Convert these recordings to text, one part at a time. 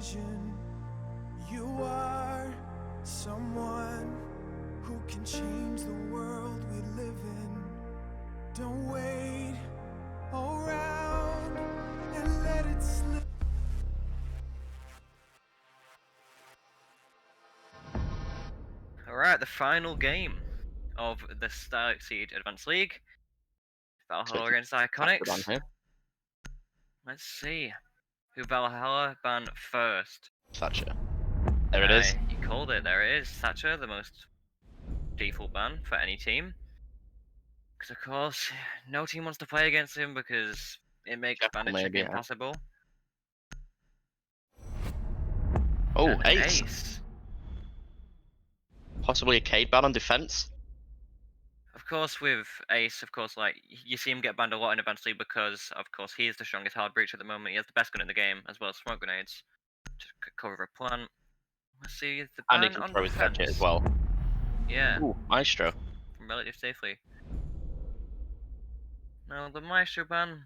vision. You are someone who can change the world we live in. Don't wait around and let it slip. Alright, the final game of the Star Exceed Advanced League. Valhalla against Iconics. Here. Let's see who Valhalla ban first. Thatcher. There it is. You called it, there it is. Thatcher, the most default ban for any team. Because of course, no team wants to play against him because it makes bandit maybe, chicken impossible. Oh, And ace. Possibly a Cade ban on defense. Of course, with Ace, of course, like, you see him get banned a lot in Advanced League because, of course, he is the strongest hard breach at the moment. He has the best gun in the game, as well as smoke grenades to cover a plant. Let's see the ban And he can on throw his defense. gadget as well. Yeah. Ooh, Maestro. From relative safely. Now, the Maestro ban,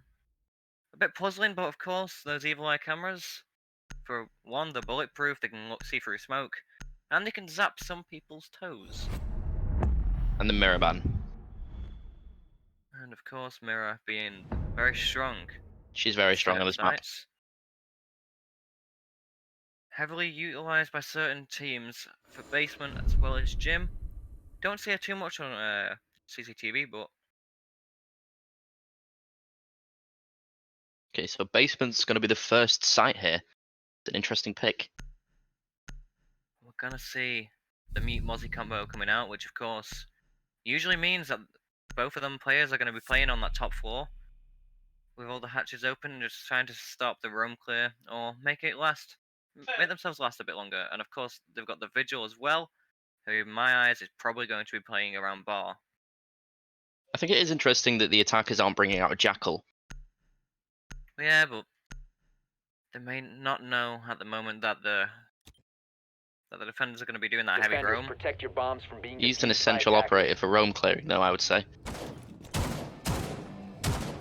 a bit puzzling, but of course, those evil eye cameras, for one, they're bulletproof, they can see through smoke, and they can zap some people's toes. And the mirror ban. And of course, Mirror being very strong. She's very strong on this map. Heavily utilized by certain teams for basement as well as gym. Don't see her too much on CCTV, but Okay, so basement's going to be the first site here. It's an interesting pick. we're gonna see the Mute Mozzie combo coming out, which of course usually means that both of them players are going to be playing on that top floor with all the hatches open and just trying to stop the roam clear or make themselves last a bit longer. And of course, they've got the Vigil as well, who in my eyes is probably going to be playing around bar. I think it is interesting that the attackers aren't bringing out a Jackal. Yeah, but they may not know at the moment that the defenders are going to be doing that heavy roam. Protect your bombs from being Used an essential operator for roam clearing, though, I would say.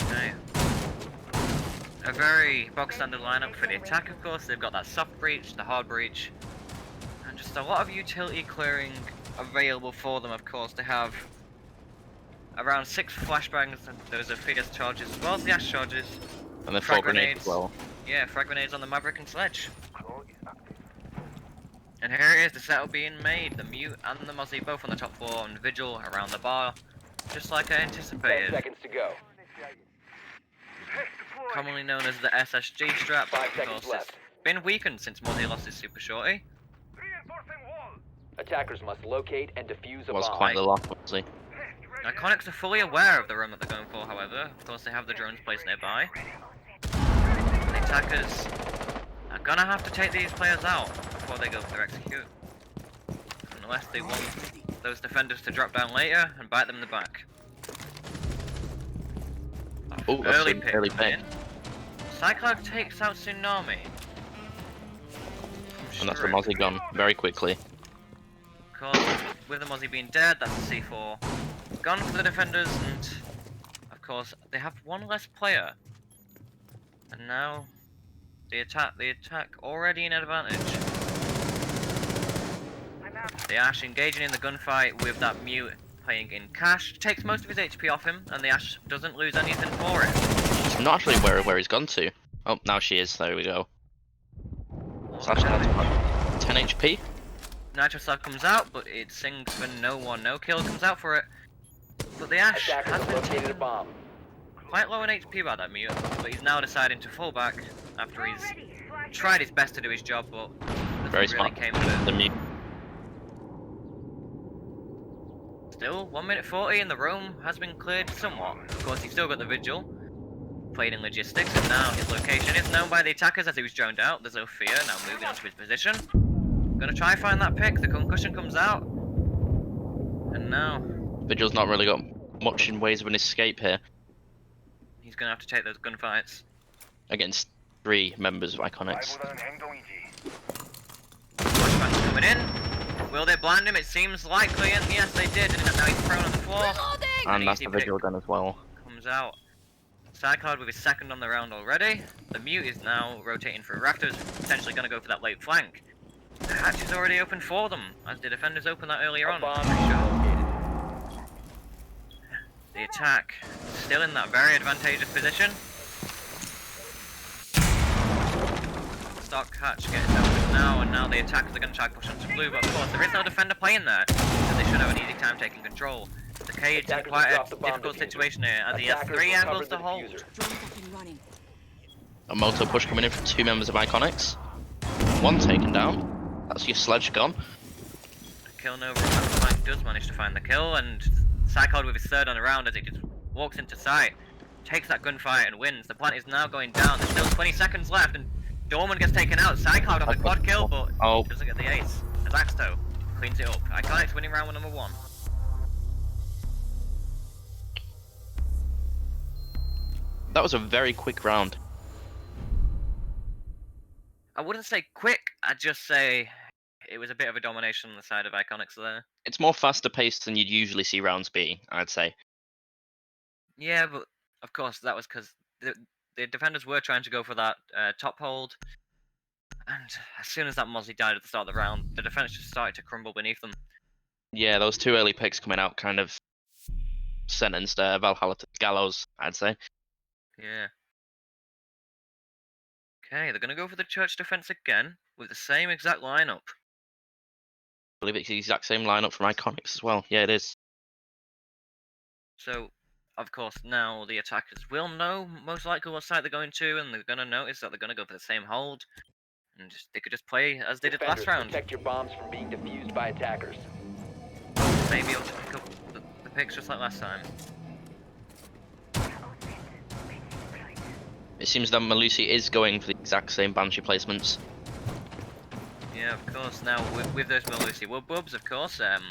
Okay. A very box standard lineup for the attack, of course. They've got that soft breach, the hard breach, and just a lot of utility clearing available for them, of course. They have around 6 flashbangs, and those are Fierce charges as well as the Ash charges. And the frag grenades as well. Yeah, frag grenades on the Maverick and Sledge. And here it is, the setup being made. The Mute and the Mozzie both on the top floor, and Vigil around the bar, just like I anticipated. 10 seconds to go. Commonly known as the SSG strap, 5 of seconds course, left. it's been weakened since Mozzie lost his super shorty. Attackers must locate and defuse a Was bomb. quite the loss, obviously. Iconics are fully aware of the room that they're going for, however. Of course, they have the drones placed nearby. The attackers are gonna have to take these players out before they go for their execute. Unless they want those defenders to drop down later and bite them in the back. Oh, that's Early an pick. early pick. Cyclone takes out Tsunami. And that's the Mozzie gone very quickly. Of course, with the Mozzie being dead, that's a C4. Gone for the defenders, and of course, they have one less player. And now, the attack already in advantage. The Ash engaging in the gunfight with that Mute playing in cash. Takes most of his HP off him, and the Ash doesn't lose anything for it. I'm not actually aware of where he's gone to. Oh, now she is. There we go. Slash has about 10 HP. Nitro Slug comes out, but it sings for no one. No kill comes out for it. But the Ash Attackers has have been located a taken bomb. quite low in HP by that Mute, but he's now deciding to fall back after he's tried his best to do his job, but Very nothing really smart. came of it. The Mute. Still, 1 minute 40 and the roam has been cleared somewhat. Of course, he's still got the Vigil, played in logistics, and now his location is known by the attackers as he was droned out. There's no fear, now moving onto his position. Gonna try and find that pick, the concussion comes out. And now, Vigil's not really got much in ways of an escape here he's gonna have to take those gunfights. against 3 members of Iconics. Flashbang's coming in. Will they blind him? It seems likely, and yes, they did. And now he's prone on the floor. And An that's easy the Vigil gun as well. Comes out. SideCloud with his second on the round already. The Mute is now rotating through rafters, potentially going to go for that late flank. The hatch is already open for them, as the defenders opened that earlier on. Bomb Pretty sure. located. The attack still in that very advantageous position. Stock hatch gets open now, and now the attackers are going to try to push onto blue, but of course there is no defender playing there, so they should have an easy time taking control. The Cade's in Attackers quite dropped a the bomb difficult diffuser. situation here, as he has Attackers 3 recovered angles the to hold. diffuser. A motor push coming in from 2 members of Iconics. 1 taken down. That's your sledge gone. Kill Nova on that flank does manage to find the kill, and SideCloud with his third on the round as he just walks into sight, takes that gunfight and wins. The plant is now going down. There's still 20 seconds left, and Dorman gets taken out. SideCloud on the quad kill, but he doesn't get the ace. As Axto cleans it up. Iconics winning round number 1. That was a very quick round. I wouldn't say quick, I'd just say it was a bit of a domination on the side of Iconics there. It's more faster paced than you'd usually see rounds being, I'd say. Yeah, but of course that was because the defenders were trying to go for that top hold, and as soon as that Mozzie died at the start of the round, the defense just started to crumble beneath them. Yeah, those 2 early picks coming out kind of sentenced Valhalla to gallows, I'd say. Yeah. Okay, they're going to go for the church defense again with the same exact lineup. I believe it's the exact same lineup from Iconics as well. Yeah, it is. So, of course, now the attackers will know most likely what side they're going to, and they're going to notice that they're going to go for the same hold. And they could just play as they did last Defenders, round. protect your bombs from being defused by attackers. Maybe able to pick up the picks just like last time. It seems that Malusi is going for the exact same Banshee placements. Yeah, of course. Now, with those Melusi wood bubs, of course, a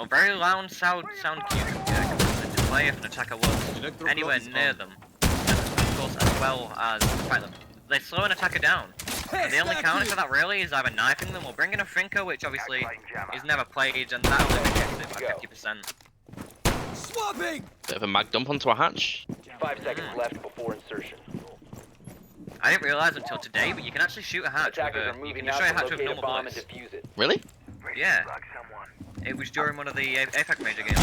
very loud sound cue comes into play if an attacker was anywhere near them. And of course, as well as the fact that they slow an attacker down. And the only counter for that really is either knifing them or bringing a Finker, which obviously is never played, and that only gets it by 50%. Swapping! Bit of a mag dump onto a hatch. 5 seconds left before insertion. I didn't realise until today, but you can actually shoot a hatch with Attackers are you moving can out destroy a to hatch with locate a normal bomb and bullets. defuse it. Really? Yeah. It was during one of the APEC major games.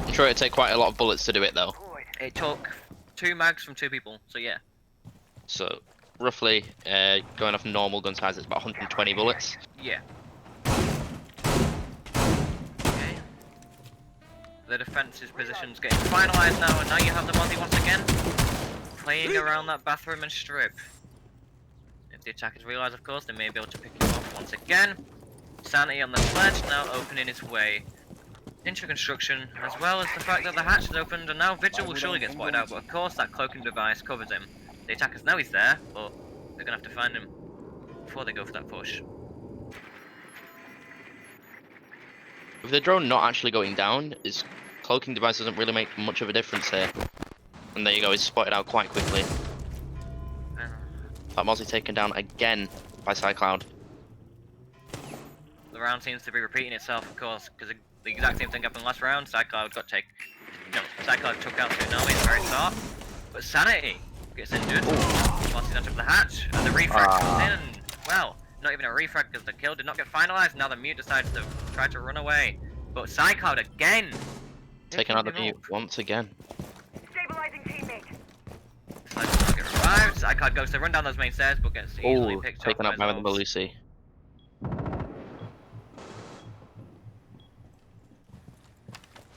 I'm sure it'd take quite a lot of bullets to do it though. It took 2 mags from 2 people, so yeah. So, roughly, going off normal gun size, it's about 120 bullets. Yeah. Okay. The defense's position's getting finalised now, and now you have the Mozzie once again playing around that bathroom and strip. If the attackers realise, of course, they may be able to pick him off once again. Sanity on the sledge now opening his way into construction, as well as the fact that the hatch is opened, and now Vigil will surely get spotted out, but of course that cloaking device covers him. The attackers know he's there, but they're gonna have to find him before they go for that push. With the drone not actually going down, his cloaking device doesn't really make much of a difference here. And there you go, he's spotted out quite quickly. That Mozzie taken down again by SideCloud. The round seems to be repeating itself, of course, because the exact same thing happened last round. SideCloud SideCloud took out Tsunami at the very start, but Sanity gets injured once he's entered the hatch, and the refrag comes in, and, well, not even a refrag because the kill did not get finalised. Now the Mute decides to try to run away, but SideCloud again! Taking out the Mute once again. Stabilizing teammate. SideCloud does not get revived. SideCloud goes to run down those main stairs, but gets easily Oh, picked taken off out by the themselves. Malusi.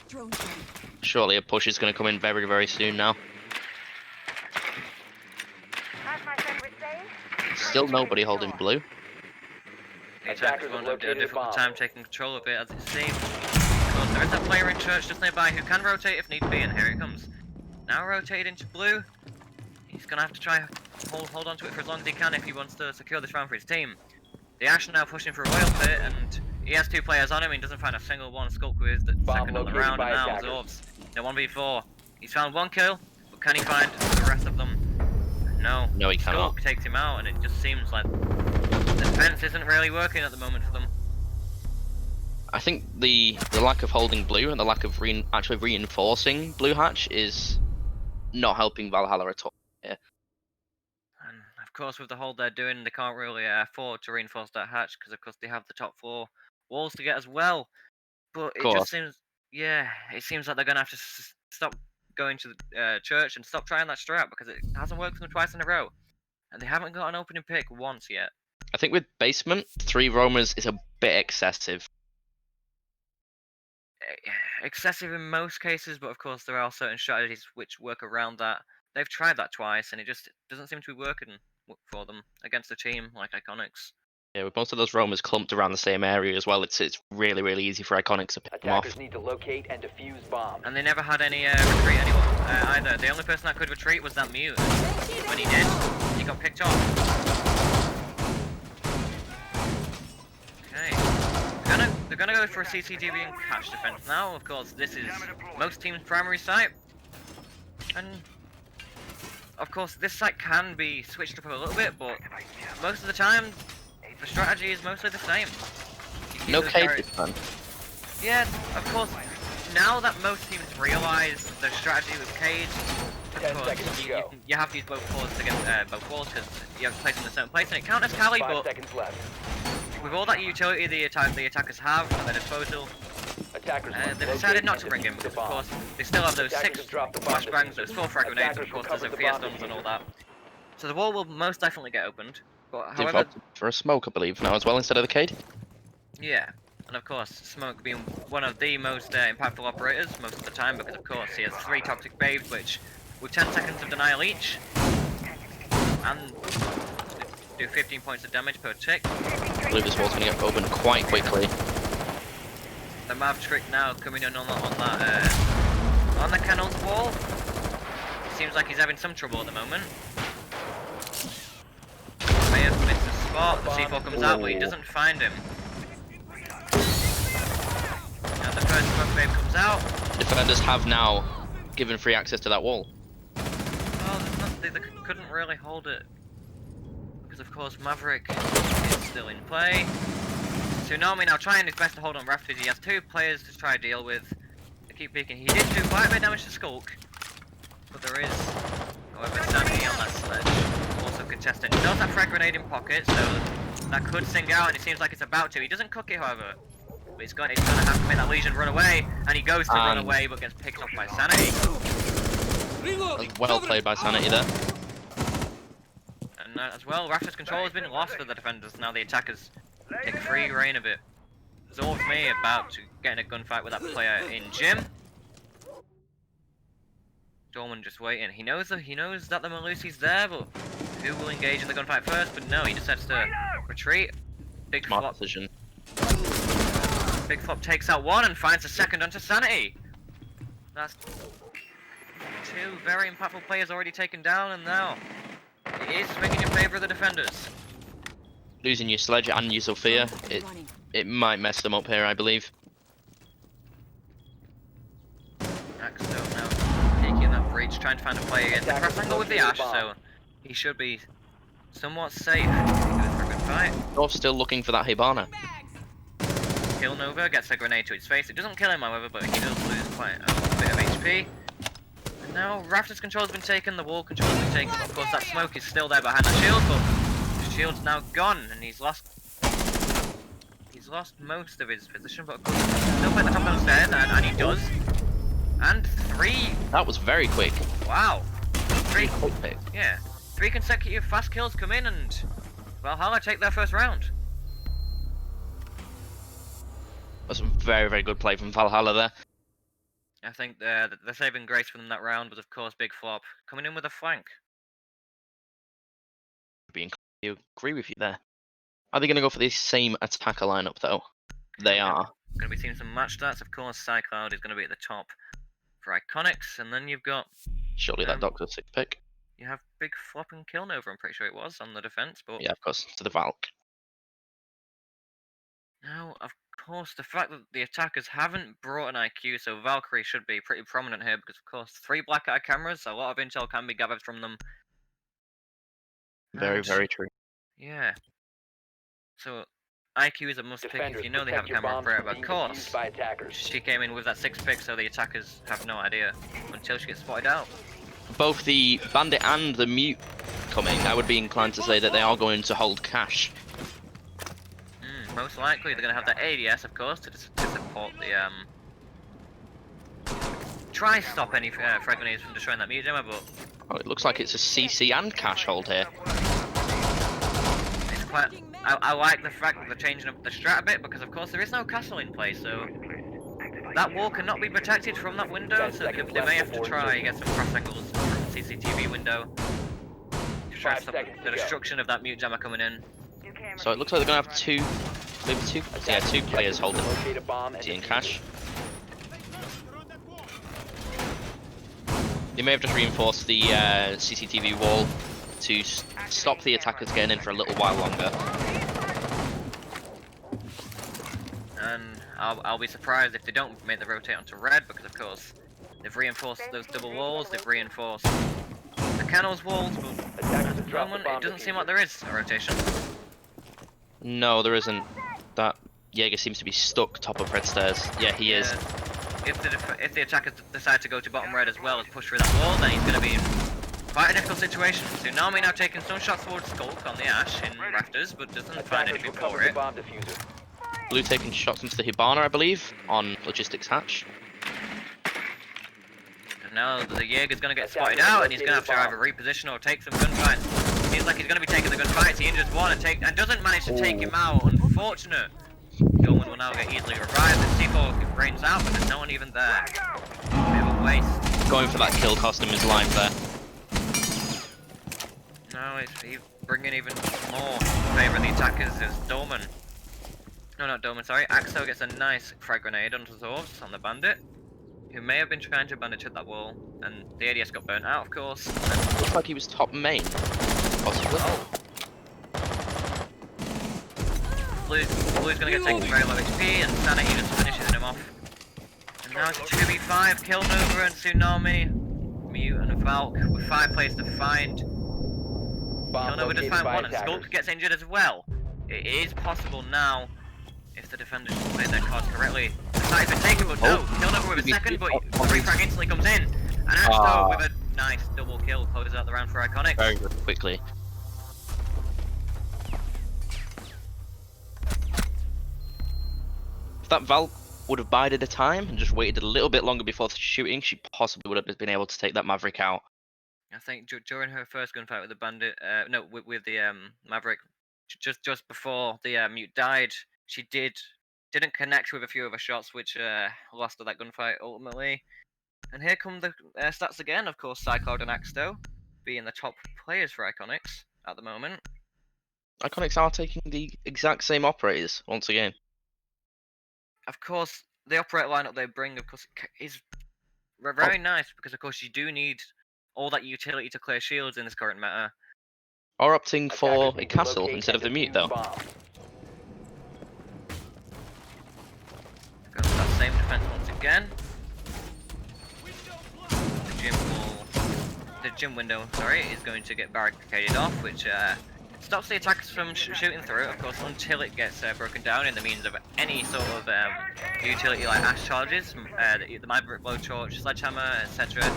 Drone ready. Surely a push is going to come in very, very soon now. As my friend would say, Still nobody holding blue. The attackers Attackers won't have have a located a difficult bomb. time taking control of it, as it seems. Of course, there is a player in church just nearby who can rotate if need be, and here it comes. Now rotated into blue. He's gonna have to try hold on to it for as long as he can if he wants to secure this round for his team. The Ash are now pushing for a oil pit, and he has 2 players on him. He doesn't find a single one. Skulk with the Bomb second on the located round, by and now attackers. absorbs. No 1v4. He's found 1 kill, but can he find the rest of them? No. No, he cannot. Skulk takes him out, and it just seems like the defense isn't really working at the moment for them. I think the lack of holding blue and the lack of actually reinforcing blue hatch is not helping Valhalla at all. And of course, with the hold they're doing, they can't really afford to reinforce that hatch because, of course, they have the top floor walls to get as well. But it just Course. seems, yeah, it seems like they're gonna have to stop going to the church and stop trying that strat because it hasn't worked for them twice in a row, and they haven't got an opening pick once yet. I think with basement, 3 roamers is a bit excessive. Excessive in most cases, but of course there are certain strategies which work around that. They've tried that twice, and it just doesn't seem to be working for them against a team like Iconics. Yeah, with most of those roamers clumped around the same area as well, it's really, really easy for Iconics to pick them off. Attackers need to locate and defuse bombs. And they never had any retreat anyone either. The only person that could retreat was that mute. When he did, he got picked off. Okay. They're gonna go for a CCTV and cache defense now. Of course, this is most teams' primary site. And of course, this site can be switched up a little bit, but most of the time, the strategy is mostly the same. No cage this time. Yeah, of course. Now that most teams realise the strategy with cage, of 10 course, seconds to go. you have to use both floors to get both walls because you have to place them in a certain place, and it counters Cali. 5 But seconds left. with all that utility the attackers have at their disposal, Attackers must they locate decided not and to bring him defuse because, the of bomb. course, they still have those Attackers 6 have dropped the bomb flashbangs, those diffuser. 4 frag grenades, and Attackers of course recovered there's the Sophia bomb stuns and all diffuser. that. So the wall will most definitely get opened. But They've however, opted for a smoke, I believe, now as well instead of the Cade. yeah, and of course, Smoke being one of the most impactful operators most of the time because, of course, he has 3 toxic babes, which, with 10 seconds of denial each, and do 15 points of damage per tick. I believe this wall's going to get opened quite quickly. The Mav trick now coming in on the Cannon's wall. Seems like he's having some trouble at the moment. May have missed a spot. The C4 comes out, but he doesn't find him. And the first smoke babe comes out. Defenders have now given free access to that wall. Well, they couldn't really hold it. Because, of course, Maverick is still in play. Tsunami now trying his best to hold on Rafters. He has 2 players to try to deal with. They keep peeking. He did do quite a bit of damage to Skulk. But there is, however, Sanity on that sledge. Also contestant. He does have frag grenade in pocket, so that could sing out, and it seems like it's about to. He doesn't cook it, however. But he's gonna have to make that Legion run away, and he goes to run away, but gets picked off by Sanity. That's well played by Sanity there. And as well, Raptor's control has been lost for the defenders. Now the attackers take free reign of it. Zor's me about to get in a gunfight with that player in gym. Dorman just waiting. He knows that the Malusi's there, but who will engage in the gunfight first? But no, he decides to retreat. Big Smart flop. decision. Big flop takes out 1 and finds a second onto Sanity. That's 2 very impactful players already taken down, and now it is swinging in favor of the defenders. Losing your Sledge and your Sophia, Running. it might mess them up here, I believe. Axstone now taking that breach, trying to find a play against the cross angle with the Ash, so he should be somewhat safe. Good for a good fight. Dorf's still looking for that Hibana. Kill Nova gets a grenade to his face. It doesn't kill him, however, but he does lose quite a bit of HP. And now Raptor's control has been taken, the wall control has been taken, but of course that smoke is still there behind the shield, but the shield's now gone, and he's lost most of his position, but of course he's still at the top of the stairs, and he does. And 3. That was very quick. Wow. 3. Quick pick. Yeah. 3 consecutive fast kills come in, and Valhalla take their first round. That's a very, very good play from Valhalla there. I think the saving grace for them that round was, of course, Big Flop coming in with a flank. I agree with you there. Are they going to go for the same attacker lineup though? They are. Going to be seeing some match stats. Of course, Cycloud is going to be at the top for Iconics, and then you've got Surely that Doctor 6 pick. you have Big Flop and Killnova. I'm pretty sure it was on the defense, but Yeah, of course, to the Valk. now, of course, the fact that the attackers haven't brought an IQ, so Valkyrie should be pretty prominent here because, of course, 3 black eye cameras. A lot of intel can be gathered from them. Very, And- very true. Yeah. So IQ is a must pick if Defenders, you know they have a protect your camera bombs operator, from but being of course, defused by attackers. she came in with that 6 pick, so the attackers have no idea until she gets spotted out. Both the bandit and the mute coming, I would be inclined to say that they are going to hold cash. Most likely they're going to have that ADS, of course, to support the try stop any frag grenades from destroying that mute jammer, but Oh, it looks like it's a CC and cash hold here. it's quite. I like the fact that they're changing up the strat a bit, because of course there is no castle in place, so that wall cannot be protected from that window, so they may have to try and get some cross angles from the CCTV window to try to stop the destruction of that mute jammer coming in. So it looks like they're going to have two players holding Locate a bomb and T and defuse cash. it. They may have just reinforced the CCTV wall to stop the attackers getting in for a little while longer. And I'll be surprised if they don't make the rotate onto red, because of course they've reinforced those double walls, they've reinforced the canals walls, but at the moment it doesn't seem like there is a rotation. No, there isn't. That Jaeger seems to be stuck top of red stairs. Yeah, he is. If the attackers decide to go to bottom red as well as push through that wall, then he's going to be in quite a difficult situation. Tsunami now taking some shots towards Skulk on the Ash in rafters, but doesn't find Attackers anything recovered for the it. bomb diffuser. Blue taking shots into the Hibana, I believe, on logistics hatch. And now the Jaeger's going to get spotted out, and he's going to have to either reposition or take some gunfights. Seems like he's going to be taking the gunfights. He injures one and doesn't manage to take him out. Unfortunate. Gilman will now get easily revived. The C4 rains out, but there's no one even there. Bit of a waste. Going for that kill cost him his life there. No, he's bringing even more in favour of the attackers as Dolman. No, not Dolman, sorry. Axo gets a nice frag grenade onto Zords on the bandit, who may have been trying to bandage at that wall, and the ADS got burnt out, of course. Looks like he was top main, possibly. Blue's gonna get taken very low HP, and Sanity just finishes him off. And now it's 2v5, Killnova and Tsunami, Mute and Valk, with 5 players to find. Killnova just found one, and Skulk gets injured as well. It is possible now, if the defenders play their cards correctly. The site's been taken, but no, Killnova with a second, but the refrag instantly comes in. And Axto with a nice double kill closes out the round for Iconics. Very good, quickly. If that Valk would have bided the time and just waited a little bit longer before shooting, she possibly would have been able to take that Maverick out. I think during her first gunfight with the bandit, with the Maverick, just before the Mute died, she didn't connect with a few of her shots, which lost her that gunfight ultimately. And here come the stats again. Of course, Psychod and Axto being the top players for Iconics at the moment. Iconics are taking the exact same operators once again. Of course, the operator lineup they bring, of course, is very nice, because of course you do need all that utility to clear shields in this current meta. Or opting for Attackers a need to castle locate instead of the and mute defuse though. bomb. Go for that same defense once again. The gym window, sorry, is going to get barricaded off, which stops the attackers from shooting through it, of course, until it gets broken down in the means of any sort of utility like Ash charges, the Maverick Blowtorch, Sledgehammer, etc.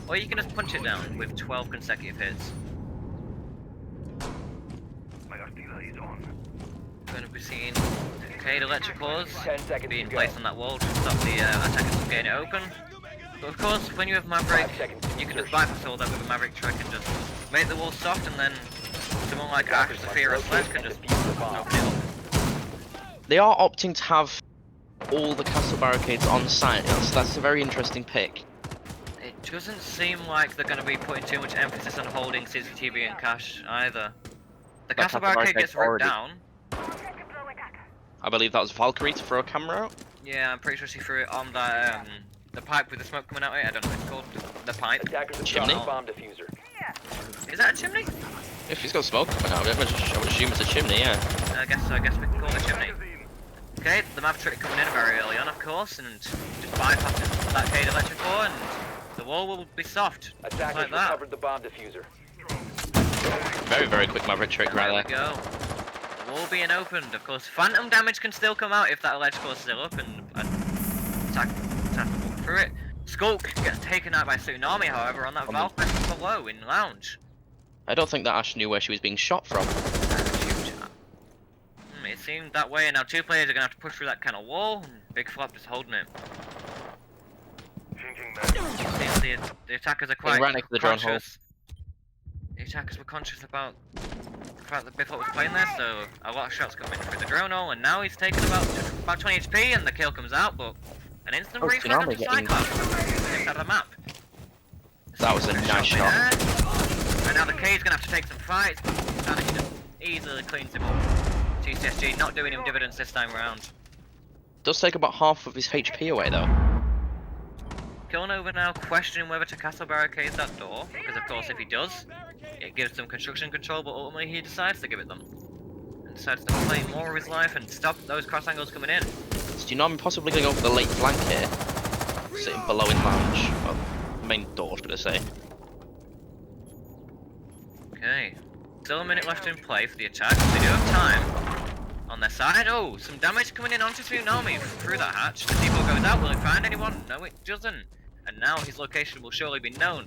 Or you can just punch it down with 12 consecutive hits. We're going to be seeing Cade Electricores 10 seconds being to go. placed on that wall to stop the attackers from getting it open. But of course, when you have Maverick, 5 seconds to you can just insertion. bypass all that with a Maverick trick and just make the wall soft, and then someone like Ash, Sophia, or Sledge can just knock it off. They are opting to have all the castle barricades on site. That's a very interesting pick. It doesn't seem like they're going to be putting too much emphasis on holding CCTV and cache either. The castle barricade gets ripped down. I believe that was Valkyrie to throw a camera out. Yeah, I'm pretty sure she threw it on that the pipe with the smoke coming out of it. I don't know what it's called. The pipe. Attackers have Chimney? dropped bomb diffuser. Is that a chimney? If he's got smoke coming out of it, I would assume it's a chimney, yeah. I guess we can call it a chimney. Okay, the Mav trick coming in very early on, of course, and just bypasses that Cade Electrical, and the wall will be soft, just Attackers like that. recovered the bomb diffuser. Very, very quick Maverick trick right There we there. go. wall being opened. Of course, phantom damage can still come out if that electrical is still up and attack walk through it. Skulk gets taken out by Tsunami, however, on that valve below in lounge. I don't think that Ash knew where she was being shot from. It seemed that way, and now two players are gonna have to push through that kind of wall. And Big Flop is holding it. Seems the attackers are quite ran into the drone hole. conscious. The attackers were conscious about the fact that Big Flop was playing there, so a lot of shots coming through the drone hole, and now he's taking about 20 HP, and the kill comes out, but an instant reflag Tsunami onto getting- Cyclops out of the map. That was a nice shot. And now the K's gonna have to take some fights, but Sonic just easily cleans him up. TCSG not doing him dividends this time round. Does take about half of his HP away though. Kilnover now questioning whether to castle barricade that door, because of course if he does, it gives them construction control, but ultimately he decides to give it them. And decides to play more of his life and stop those cross angles coming in. Tsunami possibly going to go for the late flank here. Sitting below in lounge. Well, main door, I was going to say. Okay. Still a minute left in play for the attack. They do have time on their side. Oh, some damage coming in onto Tsunami through that hatch. The C4 goes out. Will it find anyone? No, it doesn't. And now his location will surely be known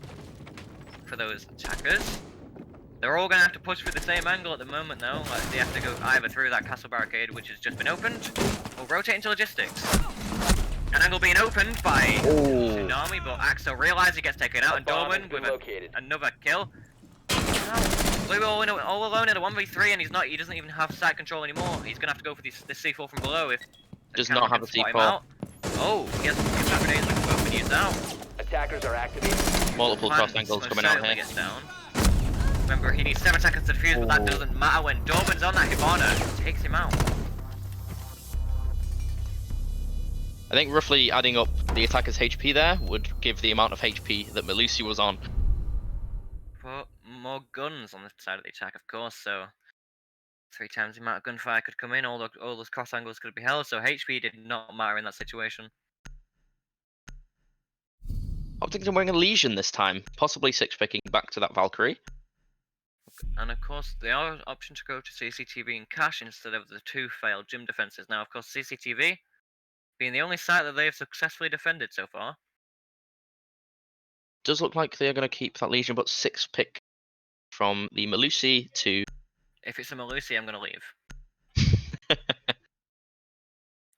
for those attackers. They're all going to have to push through the same angle at the moment though. Like they have to go either through that castle barricade, which has just been opened, or rotate into logistics. An angle being opened by Tsunami, but Axel realizes he gets taken out, and Dorman with another kill. Blue all alone in a 1v3, and he doesn't even have site control anymore. He's gonna have to go for this C4 from below if does not have a C4. Oh, he has two grenades which both been used out. Attackers are activated. Multiple cross angles coming out here. Gets down. Remember, he needs 7 seconds to defuse, but that doesn't matter when Dorman's on that Hibana. It takes him out. I think roughly adding up the attacker's HP there would give the amount of HP that Melusi was on. Put more guns on the side of the attack, of course, so 3 times the amount of gunfire could come in, all those cross angles could be held, so HP did not matter in that situation. Optington wearing a Legion this time, possibly 6-picking back to that Valkyrie. And of course, the other option to go to CCTV and cash instead of the 2 failed gym defenses. Now, of course, CCTV being the only site that they've successfully defended so far. Does look like they're going to keep that Legion, but 6-pick from the Melusi to... If it's a Melusi, I'm going to leave.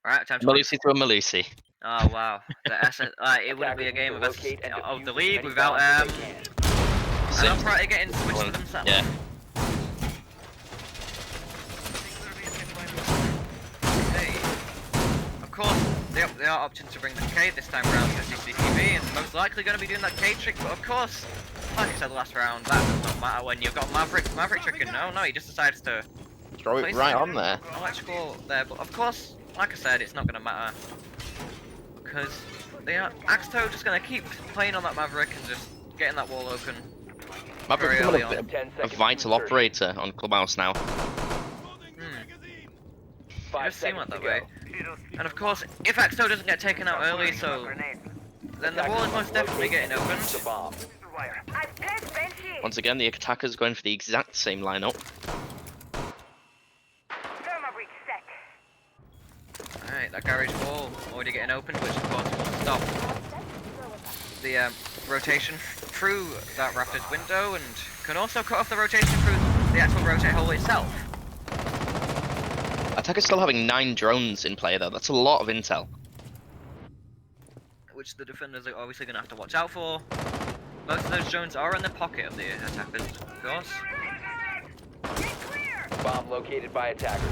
Alright, time to Melusi to a Melusi. Oh wow, it wouldn't be a game of the league without an upright getting switched to themselves. Yeah. Okay. Of course, they are opting to bring the K this time around to CCTV, and most likely going to be doing that K trick. But of course, like I said last round, that does not matter when you've got Maverick tricking. No, he just decides to Throw it right on there. Electrical there, but of course, like I said, it's not going to matter. Because Axto just going to keep playing on that Maverick and just getting that wall open. Maverick's becoming a vital operator on Clubhouse now. It does seem like that way. And of course, if Axto doesn't get taken out early, then the wall is most definitely getting opened. Once again, the attacker's going for the exact same lineup. Alright, that garage wall already getting opened, which of course will stop the rotation through that Raptor's window, and can also cut off the rotation through the actual rotate hole itself. Attacker's still having 9 drones in play though, that's a lot of intel. Which the defenders are obviously going to have to watch out for. Most of those drones are in the pocket of the attackers, of course. Bomb located by attackers.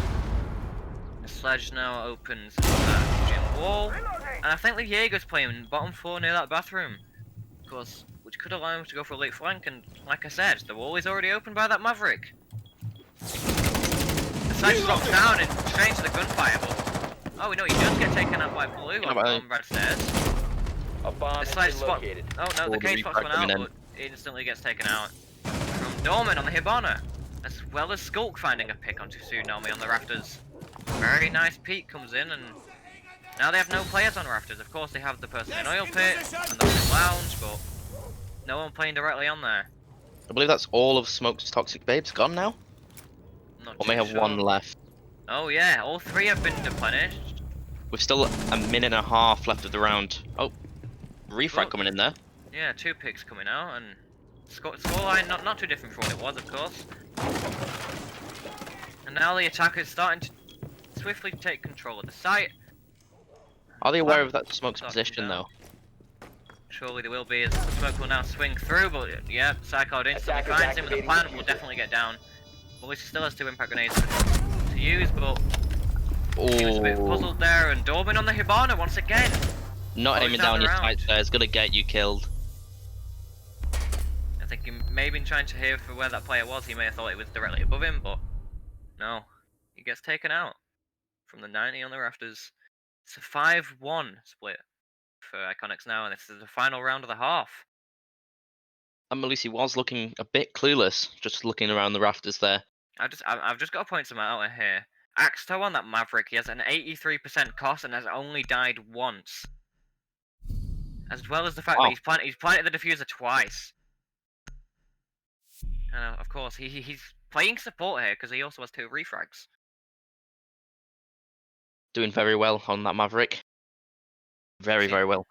The sledge now opens that gym wall, and I think the Jaeger's playing bottom floor near that bathroom, of course, which could allow him to go for a late flank, and like I said, the wall is already opened by that Maverick. The sledge drops down and straight to the gunfire, but oh no, he does get taken out by Blue on red stairs. A bomb The sledge is spot. located. Oh no, the cage spots one out, but instantly gets taken out. From Dorman on the Hibana, as well as Skulk finding a pick onto Tsunami on the rafters. Very nice peek comes in, and now they have no players on rafters. Of course, they have the person in oil pit and the one in lounge, but no one playing directly on there. I believe that's all of Smoke's Toxic Babes gone now? Not Or may too have sure. one left. Oh yeah, all 3 have been replenished. With still a minute and a half left of the round. Oh, refrag Oh. coming in there. Yeah, 2 picks coming out, and scoreline not too different from what it was, of course. And now the attacker is starting to swiftly take control of the site. Are they The aware plan of that smoke's starts to position come down. though? Surely they will be, as the smoke will now swing through, but yeah, Psycho instantly Attackers finds him, and the activating plant diffuser. will definitely get down. Melissa still has 2 impact grenades to use, but he was a bit Oh, puzzled there, and Dorman on the Hibana once again. not Close aiming down down the your round. sights there. It's gonna get you killed. I think he may have been trying to hear for where that player was, he may have thought it was directly above him, but no. He gets taken out from the 90 on the rafters. It's a 5-1 split for Iconics now, and this is the final round of the half. And Malusi was looking a bit clueless, just looking around the rafters there. I've just got to point some out here. Axto on that Maverick, he has an 83% cost and has only died once. As well as the fact Wow. that he's planted the diffuser twice. And of course, he's playing support here because he also has 2 refrags. Doing very well on that Maverick. Very, very well.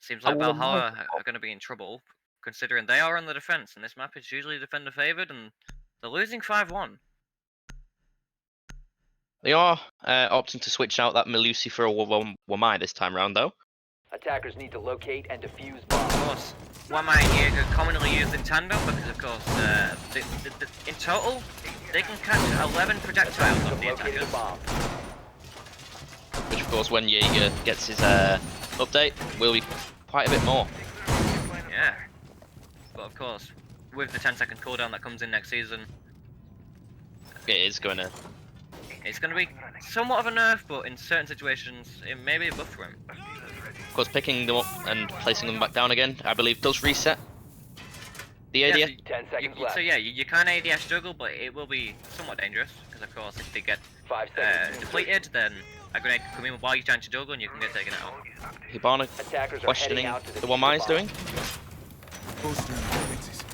Seems I like wouldn't Valhalla mind. are going to be in trouble, considering they are on the defense, and this map is usually defender favored, and they're losing 5-1. They are opting to switch out that Malusi for a Wamai this time round though. Attackers need to locate and defuse Of bombs. course, Wamai and Jaeger commonly used in tandem because, of course, in total, they can catch 11 projectiles Attackers off have the located a attackers. bomb. Which of course when Jaeger gets his update will be quite a bit more. Yeah. But of course, with the 10-second cooldown that comes in next season, It is going to. it's going to be somewhat of a nerf, but in certain situations, it may be a buff for him. Of course, picking them up and placing them back down again, I believe, does reset the ADS. Yeah, 10 seconds left. so yeah, you can ADS juggle, but it will be somewhat dangerous, because of course, if they get 5 seconds. depleted, then a grenade can come in while you're trying to juggle and you can get taken out. Hibana Attackers are questioning heading out to the defuse Wamai is bomb. doing. Booster reflexes.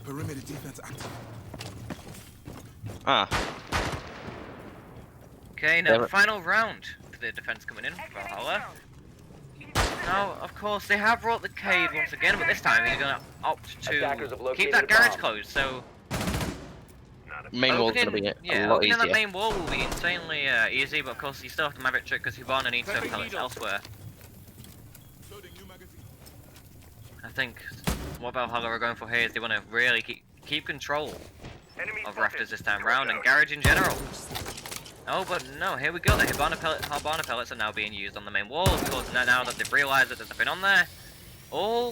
Perimeter defense active. Ah, Okay, now There- the final round for the defense coming in for Valhalla. Now, of course, they have brought the Cade once again, but this time he's going to opt Attackers to have located keep that a garage bomb. closed, so main wall's going to be a lot opening that easier. main wall will be insanely easy, but of course you still have to Maverick trick because Hibana needs to pellets elsewhere. Loading new magazine. I think what Valhalla are going for here is they want to really keep control of rafters this time round and garage in general. Oh, but no, here we go. The Hibana pellets are now being used on the main wall. Of course, now that they've realised that there's nothing on there, all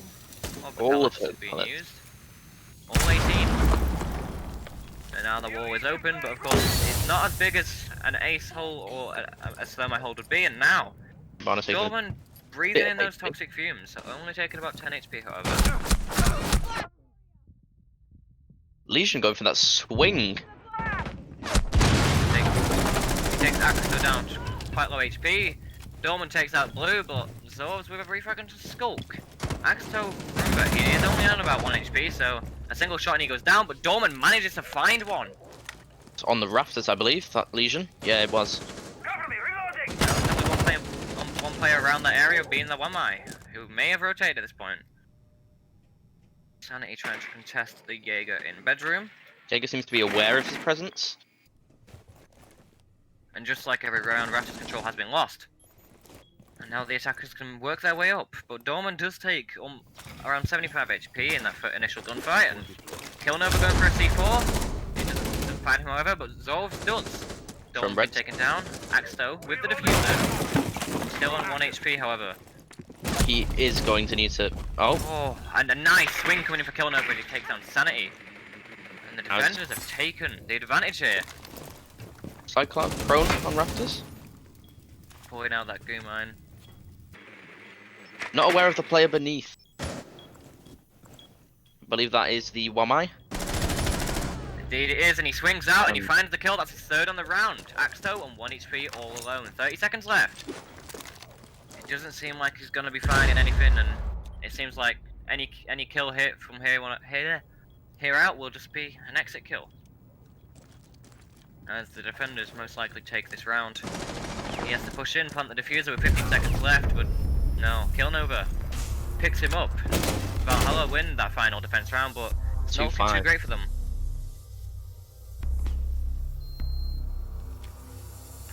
of the All of pellets the are being pellets. used. All 18. And now the wall is open, but of course, it's not as big as an ace hole or a thermite hole would be. And now, Hibana taking a Dorman breathing bit in of those HP. toxic fumes, only taking about 10 HP, however. Legion going for that swing. He takes Axto down to quite low HP. Dorman takes out blue, but Zorv's with a refrag into Skulk. Axto, remember, he is only on about 1 HP, so a single shot and he goes down, but Dorman manages to find one. It's on the rafters, I believe, that Legion. Yeah, it was. There's only one player around that area being the Wamai, who may have rotated at this point. Sanity trying to contest the Jaeger in bedroom. Jaeger seems to be aware of his presence. And just like every round, Raptors control has been lost. And now the attackers can work their way up, but Dorman does take around 75 HP in that initial gunfight, and Killnova going for a C4. It doesn't find him, however, but Zorv does. Dorman's been Red. taken down. Axto with the diffuser. Still on 1 HP, however. He is going to need to. Oh, Oh, and a nice swing coming in for Killnova as he takes down Sanity. And the Nice. defenders have taken the advantage here. Cyclone prone on rafters. Pulling out that goo mine. Not aware of the player beneath. I believe that is the Wamai. Indeed it is, and he swings out and he finds the kill. That's his 3rd on the round. Axto on 1 HP all alone. 30 seconds left. It doesn't seem like he's going to be finding anything, and it seems like any kill hit from here out will just be an exit kill. as the defenders most likely take this round. He has to push in, plant the diffuser with 15 seconds left, but no. Killnova picks him up. Valhalla win that final defense round, but it's not looking too 2-5. great for them.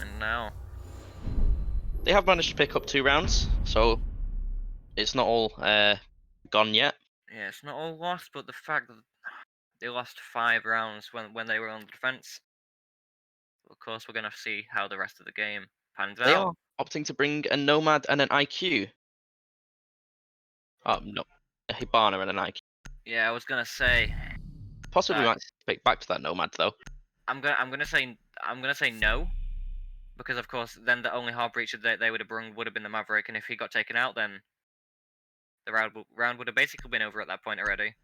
And now, They have managed to pick up 2 rounds, so it's not all gone yet. yeah, it's not all lost, but the fact that they lost 5 rounds when they were on the defense. Of course, we're gonna see how the rest of the game pans They out. are opting to bring a Nomad and an IQ. No, a Hibana and an IQ. Yeah, I was gonna say Possibly that might pick back to that Nomad though. I'm gonna say no, because of course then the only hard breacher that they would have brung would have been the Maverick, and if he got taken out, then the round would have basically been over at that point already.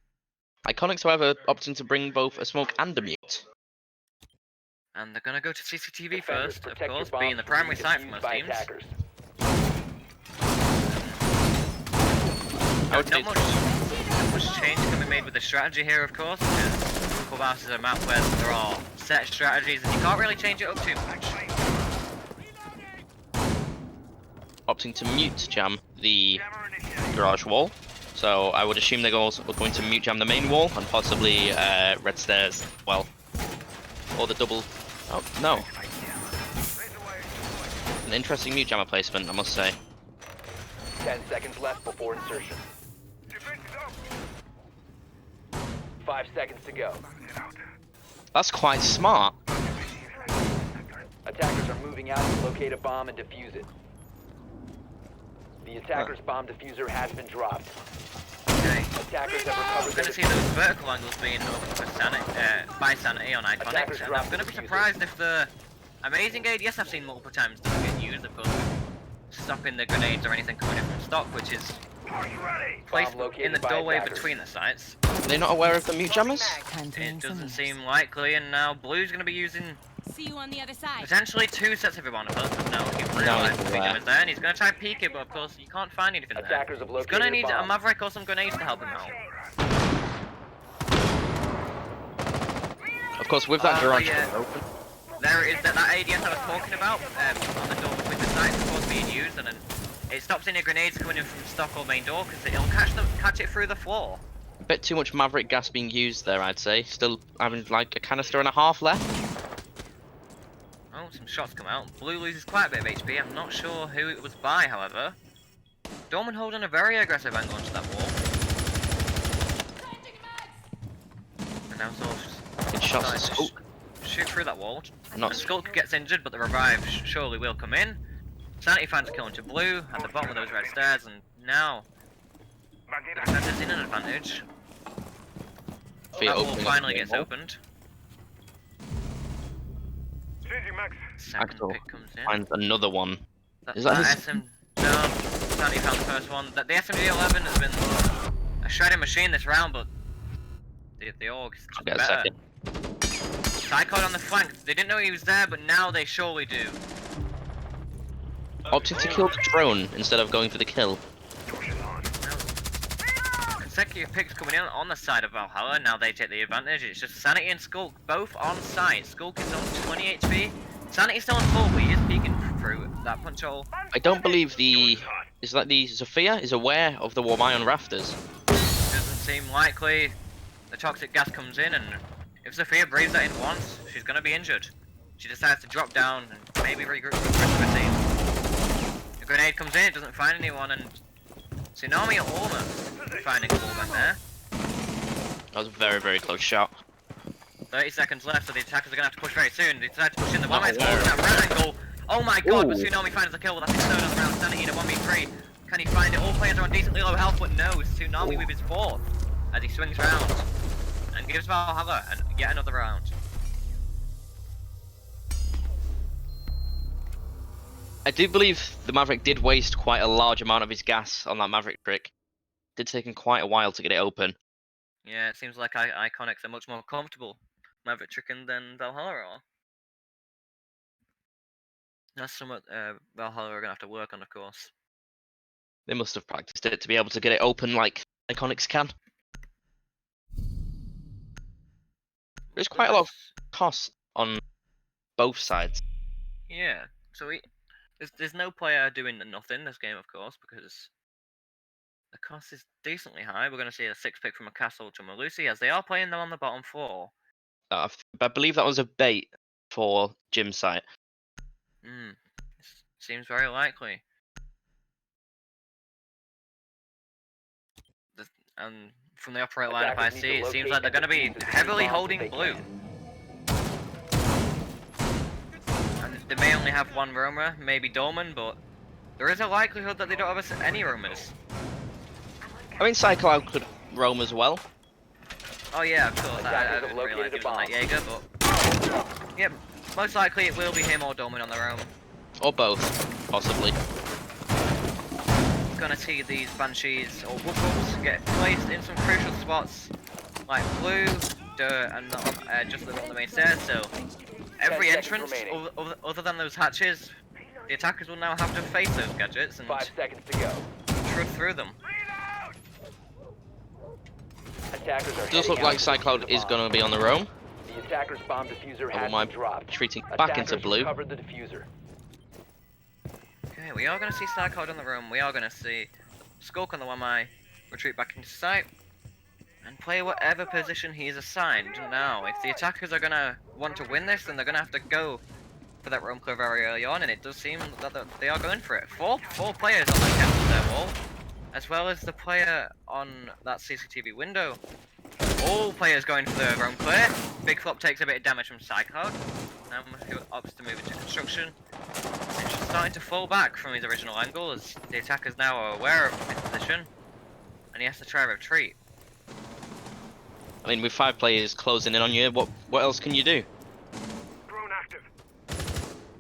Iconics, however, opting to bring both a smoke and a mute. And they're gonna go to CCTV Defenders, first, of protect your course, bombs being the from primary being site for defused most by teams. attackers. I would say Not much change can be made with the strategy here, of course, because Clubhouse is a map where there are set strategies and you can't really change it up too much. opting to mute jam the garage wall. So I would assume they're also going to mute jam the main wall and possibly red stairs as well. Or the double. Oh, no. An interesting mute jammer placement, I must say. 10 seconds left before insertion. 5 seconds to go. That's quite smart. Attackers are moving out to locate a bomb and defuse it. The attacker's bomb diffuser has been dropped. Okay. Attackers have I'm recovered going to see those vertical angles being opened for by Sanity on Attackers Iconics, and drop I'm going to be the diffuser. surprised if the amazing aid, yes I've seen multiple times, doesn't get used, of course, stopping the grenades or anything coming in from stock, which is placed Bomb located in the by doorway attackers. between the sites. Are they not aware of the mute jammers? It doesn't seem likely, and now Blue's going to be using See you on the other side. potentially 2 sets of Ivana, but no, he No, realized he's the aware. is there, and he's going to try peek it, but of course you can't find anything there. Attackers have He's located going to a need a bomb. Maverick or some grenades to help him out. Of course, with that garage yeah. door open. There is that ADS I was talking about on the door with the sights, of course, being used, and then it stops any grenades coming in from stock or main door because it'll catch it through the floor. A bit too much Maverick gas being used there, I'd say. Still having like a canister and a half left. Oh, some shots come out. Blue loses quite a bit of HP. I'm not sure who it was by, however. Dorman holding a very aggressive angle onto that wall. And now Zor's Good shots to starting Skulk. to shoot through that wall. Not And Skulk gets injured, but the revive surely will come in. Sanity finds a kill into Blue at the bottom of those red stairs, and now the defender's in an advantage. Feet That wall opening finally up gets more. opened. Second Axel pick comes in. finds another one. That, Is that his- SM? No, Sanity found the first one. The SMG-11 has been a shredding machine this round, but the Aug's I'll get a better. second. iCON on the flank. They didn't know he was there, but now they surely do. Opting to kill the drone instead of going for the kill. Consecutive picks coming in on the side of Valhalla. Now they take the advantage. It's just Sanity and Skulk both on site. Skulk is on 20 HP. Sanity's still on full, but he is peeking through that punch hole. I don't believe the Zofia is aware of the Warmion rafters. Doesn't seem likely. The toxic gas comes in, and if Zofia breathes that in once, she's gonna be injured. She decides to drop down and maybe regroup with the rest of her team. The grenade comes in, it doesn't find anyone, and Tsunami almost finding a wallbang there. That was a very, very close shot. 30 seconds left, so the attackers are gonna have to push very soon. They decide to push in the Oh, 1v4 wow. that red angle. Oh my god, but Ooh. Tsunami finds the kill. That's his third on the round. Sanity in a 1v3. Can he find it? All players are on decently low health, but no, Tsunami with his 4th as he swings round and gives Valhalla yet another round. I do believe the Maverick did waste quite a large amount of his gas on that Maverick trick. Did take him quite a while to get it open. Yeah, it seems like Iconics are much more comfortable Maverick tricking than Valhalla are. That's somewhat Valhalla are gonna have to work on, of course. They must have practiced it to be able to get it open like Iconics can. There's quite a lot of cost on both sides. Yeah. So there's no player doing nothing this game, of course, because the cost is decently high. We're going to see a 6-pick from a Castle to Malusi, as they are playing them on the bottom floor. I believe that was a bait for Jim's site. Seems very likely. And from the operator lineup I Attackers need see, to it seems locate like they're and going to be defuse as many heavily bombs as holding they blue. can. And they may only have one roamer, maybe Dolman, but there is a likelihood that they don't have any roamers. I mean, Cycloud could roam as well. Oh yeah, of course. I Attackers have didn't realise located he a was on that bomb. Jaeger, but yeah, most likely it will be him or Dolman on their own. Or both, possibly. Gonna see these Banshees or Woofles get placed in some crucial spots, like blue, dirt, and just on the main stairs. So every 10 entrance, seconds remaining. other than those hatches, the attackers will now have to face those gadgets and 5 seconds to go. trud through them. Attackers are It does look heading like out to defuse Cycloud the is bomb. going to be on the roam. The attacker's bomb diffuser I has want been my dropped. retreating back into Attackers blue. recovered the diffuser. Okay, we are gonna see Starcode on the room. We are gonna see Skulk on the 1-eye, retreat back into sight, and play whatever position he is assigned. Now, if the attackers are gonna want to win this, then they're gonna have to go for that roam clear very early on, and it does seem that they are going for it. Four players on that castle there wall, as well as the player on that CCTV window. All players going for the roam clear. Big Flop takes a bit of damage from Cycloud. Now he opts to move into construction. And just starting to fall back from his original angle as the attackers now are aware of his position. And he has to try to retreat. I mean, with 5 players closing in on you, what else can you do? Drone active.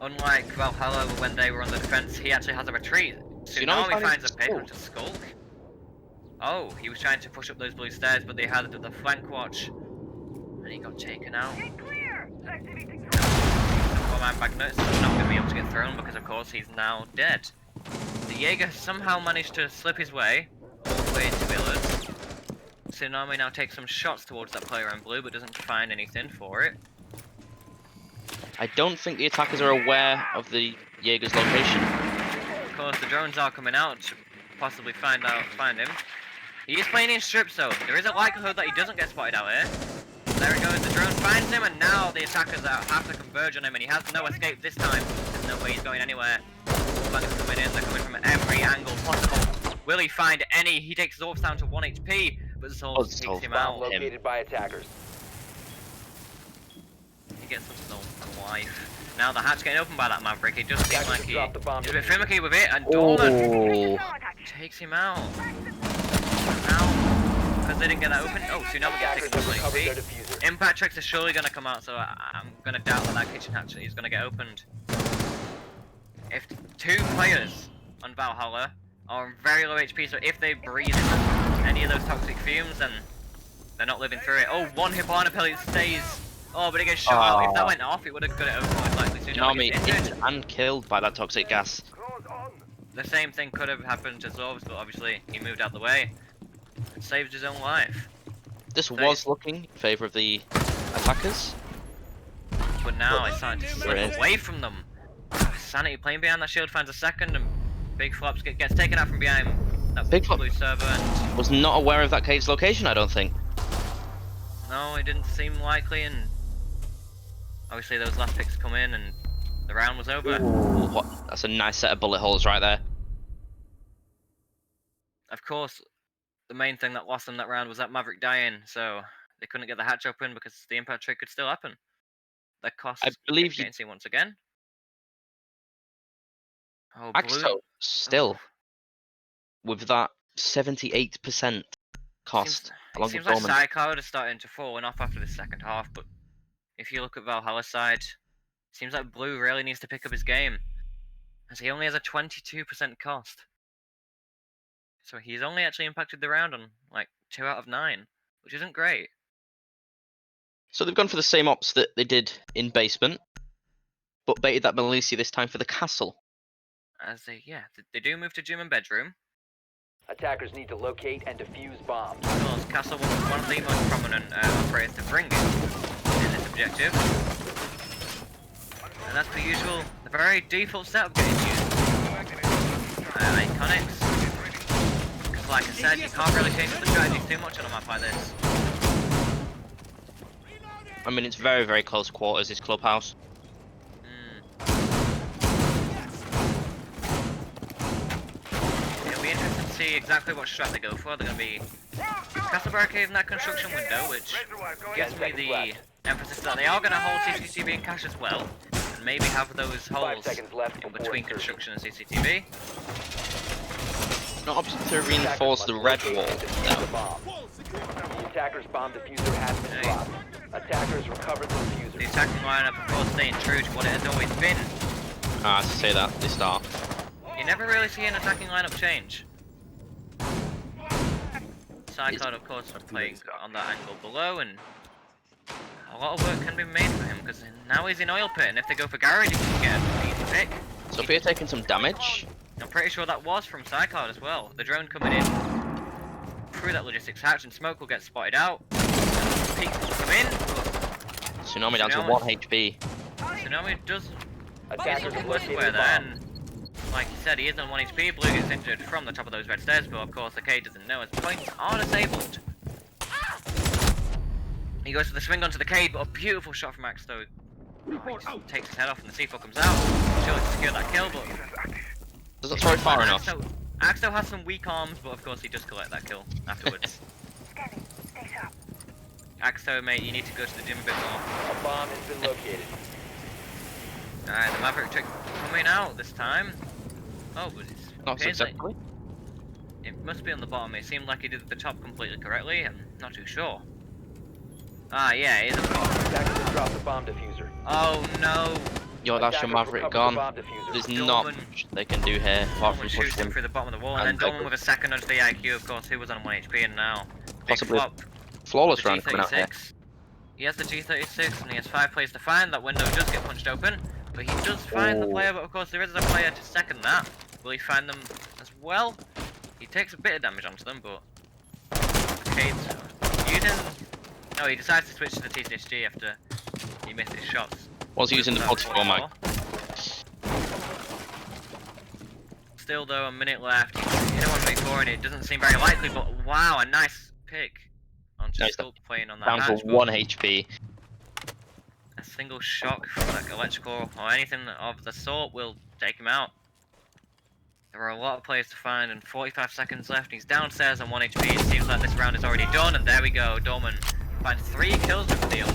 Unlike Valhalla when they were on the defense, he actually has a retreat. Tsunami Tsunami finds a Skulk. pick onto Skulk. Oh, he was trying to push up those blue stairs, but they had the flank watch. And he got taken out. Clear! Activating drone. The 4-man Magnus is not going to be able to get thrown because, of course, he's now dead. The Jaeger somehow managed to slip his way all the way into Villas. Tsunami now takes some shots towards that player in blue, but doesn't find anything for it. I don't think the attackers are aware of the Jaeger's location. Of course, the drones are coming out to possibly find him. He is playing in strip, so there is a likelihood that he doesn't get spotted out here. There it goes, the drone finds him, and now the attackers have to converge on him, and he has no escape this time. There's no way he's going anywhere. Flank's coming in, they're coming from every angle possible. Will he find any? He takes Zorf's down to 1 HP, but Zorf takes him Bomb out. located by attackers. He gets some Zorf life. Now the hatch getting opened by that Maverick. It just seems like he's dropped the bomb a bit diffuser. finicky with it, and Dolman Oh, takes him out. Now, because they didn't get that open. Oh, Tsunami gets Attackers taken have recovered their completely. diffuser. Impact tricks are surely going to come out, so I'm going to doubt that kitchen hatch is going to get opened. If 2 players on Valhalla are on very low HP, so if they breathe any of those toxic fumes, then they're not living through it. Oh, 1 Hippolyta pellet stays. Oh, but it gets shot out. If that went off, it would have got it open most likely. Tsunami Tsunami gets hit injured. and killed by that toxic gas. The same thing could have happened to Zorv's, but obviously he moved out the way and saved his own life. This was looking in favour of the attackers. But now it's starting to slip Right. away from them. Sanity playing behind that shield finds a second, and Big Flops gets taken out from behind that Big Flop blue server. And was not aware of that cave's location, I don't think. no, it didn't seem likely, and obviously those last picks come in, and the round was over. Ooh, that's a nice set of bullet holes right there. Of course, the main thing that lost them that round was that Maverick dying, so they couldn't get the hatch open because the impact trick could still happen. Their costs I believe you- getting seen once again. Oh, Axto, still, with that 78% cost, along Seems with like Bowman. Cycloud is starting to fall off after the second half, but if you look at Valhalla's side, seems like Blue really needs to pick up his game, as he only has a 22% cost. So he's only actually impacted the round on like 2 out of 9, which isn't great. So they've gone for the same ops that they did in basement, but baited that Malusi this time for the castle. As they do move to gym and bedroom. Attackers need to locate and defuse bombs. Of course, Castle was one of the most prominent operators to bring it in this objective. And as per usual, the very default setup getting used. Iconics. Because like I said, you can't really change the strategies too much on a map like this. I mean, it's very, very close quarters, this clubhouse. It'll be interesting to see exactly what strat they go for. They're going to be castle barricade in that construction window, which gives me the emphasis that they are going to hold CCTV and cache as well. And maybe have those 5 holes seconds left in before between insertion. construction and CCTV. Not opting to reinforce the red wall. No. The attacker's bomb diffuser has been dropped. Attackers recovered the diffuser. The attacking lineup, of course, staying true to what it has always been. I say that, they start. You never really see an attacking lineup change. iCON, of course, are playing on that angle below, and a lot of work can be made for him because now he's in oil pit, and if they go for garage, he can get an easy pick. So if you're taking some damage, I'm pretty sure that was from Psycard as well. The drone coming in through that logistics hatch, and smoke will get spotted out. Peak will come in. Tsunami down to 1 HP. Tsunami does. Attackers He's have worse located aware the there, bomb. and like you said, he is on 1 HP. Blue gets injured from the top of those red stairs, but of course the K doesn't know as points are disabled. He goes for the swing onto the K, but a beautiful shot from Axto. Oh, he just takes his head off and the C4 comes out. Still to secure that kill, but Doesn't throw it far enough. Axto has some weak arms, but of course he does collect that kill afterwards. Scanning. Stay sharp. Axto, mate, you need to go to the gym a bit more. A bomb has been located. Alright, the Maverick trick coming out this time. Oh, but it's Not appears like successfully. it must be on the bottom. It seemed like he did the top completely correctly. I'm not too sure. Ah, yeah, it is on the bottom. Attackers have dropped the bomb diffuser. Oh no! Yo, that's your Attackers Maverick recovered gone. the bomb diffuser. There's Dorman. not much they can do here apart Dorman from shoots push him him. through the bottom of the wall, and And then Dorman Becker. with a second nudge the IQ, of course, who was on 1 HP, and now big Possibly flop. Flawless The round coming out here. G36. He has the G36 and he has 5 players to find. That window does get punched open, but he does find the Oh. player, but of course there is a player to second that. Will he find them as well? He takes a bit of damage onto them, but Cade's using... No, he decides to switch to the T6G after he missed his shots. Was using the 44 mag. Still though, a minute left. He's hit 1v4 and it doesn't seem very likely, but wow, a nice pick. On Nice. still playing on that Down hatch, to but 1 HP. a single shock from like electrical or anything of the sort will take him out. There are a lot of players to find and 45 seconds left. He's downstairs on 1 HP. It seems like this round is already done, and there we go. Dorman finds 3 kills with the deal.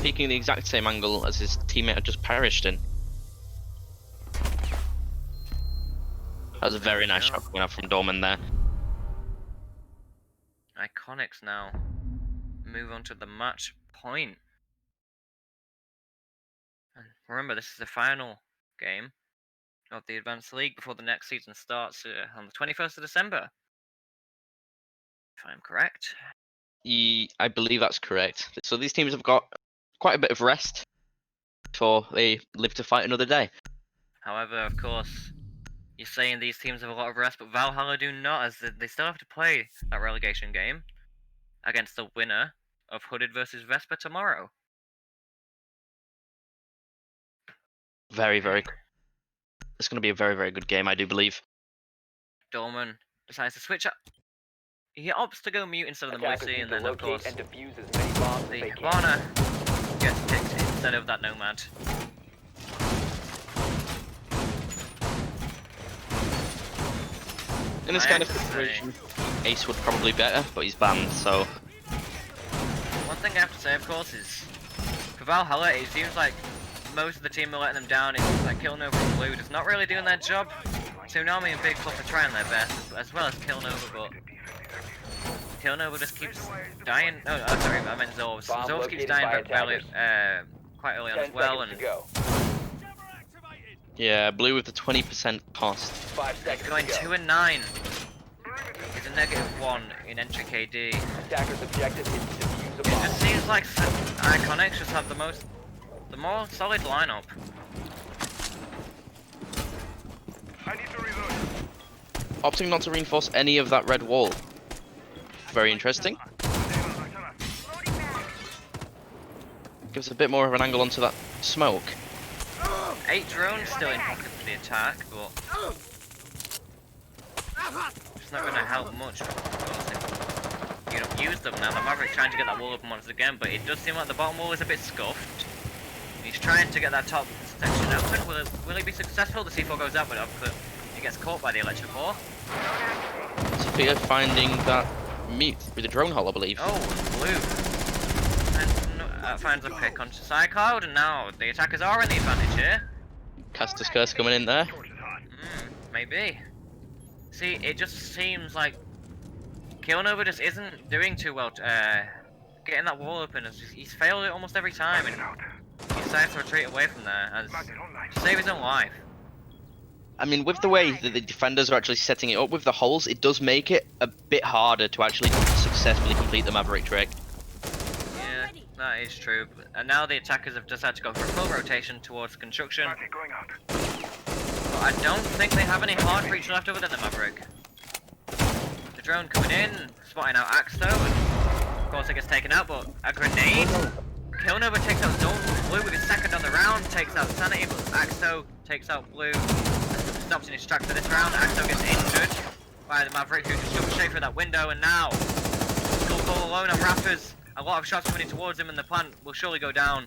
Peeking the exact same angle as his teammate had just perished in. That was a very nice shot coming out from Dorman there. Iconics now move on to the match point. And remember, this is the final game of the Advanced League before the next season starts on the 21st of December. If I'm correct. I believe that's correct. So these teams have got quite a bit of rest before they live to fight another day. However, of course, you're saying these teams have a lot of rest, but Valhalla do not, as they still have to play that relegation game against the winner of Hooded versus Vesper tomorrow. Very, very. It's going to be a very, very good game, I do believe. Dorman decides to switch up. He opts to go mute instead of the Attackers Moisey, need and to then of locate course and defuse as many bombs as the they can. Havana gets picked instead of that Nomad. In this kind of situation, Ace would probably be better, but he's banned, so One thing I have to say, of course, is for Valhalla, it seems like most of the team are letting them down. It seems like Killnova and Blue just not really doing their job. Tsunami and Big Fluff are trying their best, as well as Killnova, but Killnova just keeps dying. No, sorry, I meant Zorves. Bomb Zorves keeps located dying by but barely, quite early on 10 as well, seconds and to go. yeah, Blue with the 20% cost. 5 seconds going to go. 2 and 9. He's a -1 in entry KD. Attackers' objective is to defuse a It bomb. just seems like Iconics just have the more solid lineup. I need to reload. Opting not to reinforce any of that red wall. Very interesting. Gives a bit more of an angle onto that smoke. 8 drones still in pocket for the attack, but it's not going to help much. Of course, if you don't use them now. The Maverick's trying to get that wall open once again, but it does seem like the bottom wall is a bit scuffed. He's trying to get that top section open. Will he be successful? The C4 goes out, but he gets caught by the electric ore. Sophia finding that mute with the drone hull, I believe. Oh, and blue. Finds a pick onto Cycloud, and now the attackers are in the advantage here. Caster's Curse coming in there. Maybe. See, it just seems like Killnova just isn't doing too well getting that wall open. He's failed it almost every time, and he decided to retreat away from there to save his own life. I mean, with the way that the defenders are actually setting it up with the holes, it does make it a bit harder to actually successfully complete the Maverick trick. Yeah, that is true. And now the attackers have decided to go for a full rotation towards construction. But I don't think they have any hard breach left other than the Maverick. The drone coming in, spotting out Axto, and of course it gets taken out, but a grenade. Killnova takes out Blue with his second on the round, takes out Sanity, but Axto takes out Blue. Stops in his tracks for this round. Axto gets injured by the Maverick, who just jumped straight through that window, and now Skull all alone on Rafters. A lot of shots coming in towards him, and the plant will surely go down